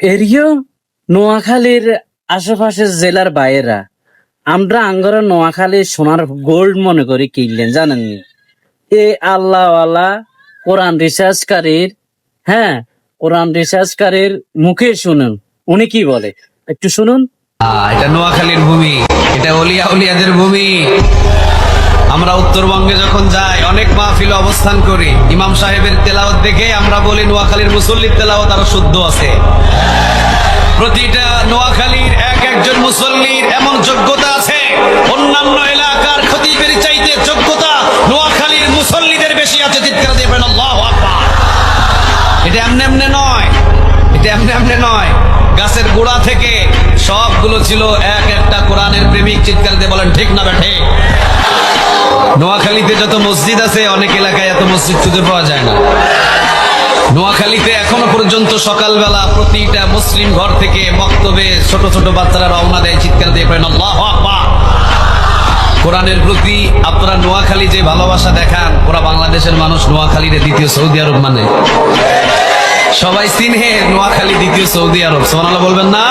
এরিও নোয়াখালীর আশেপাশের জেলার বাইরা আমরা আঙ্গরা নোয়াখালীর সোনার গোল্ড মনে করি কিনলেন জানেন নি? এ আল্লাহওয়ালা কোরআন রিসার্চকারীর, হ্যাঁ, কোরআন রিসার্চকারীর মুখে শুনুন উনি কি বলে, একটু শুনুন। এটা নোয়াখালীর ভূমি, এটা অলিয়া উলিয়াদের ভূমি। আমরা উত্তরবঙ্গে যখন যাই অনেক মাহফিলে অবস্থান করি, ইমাম সাহেবের তেলাওয়াত দেখে আমরা বলি নোয়াখালীর মুসল্লির তেলাওয়াত আরো শুদ্ধ আছে। প্রতিটা নোয়াখালীর এক একজন মুসল্লির এমন যোগ্যতা আছে, অন্যান্য এলাকার খতিবের চাইতে যোগ্যতা নোয়াখালীর মুসল্লিদের বেশি আছে। চিৎকার দিয়ে বলেন আল্লাহু আকবার। এটা এমনি এমনি নয়, এটা এমনি এমনি নয়। গাছের গোড়া থেকে সবগুলো ছিল এক একটা কোরআনের প্রেমিক। চিৎকার দিয়ে বলেন ঠিক না বেঠে? নোয়াখালীতে যত মসজিদ আছে অনেক এলাকায় এত মসজিদ খুঁজে পাওয়া যায় না। নোয়াখালীতে এখনো পর্যন্ত সকালবেলা প্রতিটা মুসলিম ঘর থেকে বক্তব্যে ছোট ছোট বাচ্চারা রওনা দেয়। চিৎকার দিয়ে পড়েন আল্লাহু আকবার। কোরআনের প্রতি আপনারা নোয়াখালী যে ভালোবাসা দেখান, ওরা বাংলাদেশের মানুষ নোয়াখালীর দ্বিতীয় সৌদি আরব মানে। সবাই চিনে নোয়াখালী দ্বিতীয় সৌদি আরব। সুবহানাল্লাহ বলবেন না?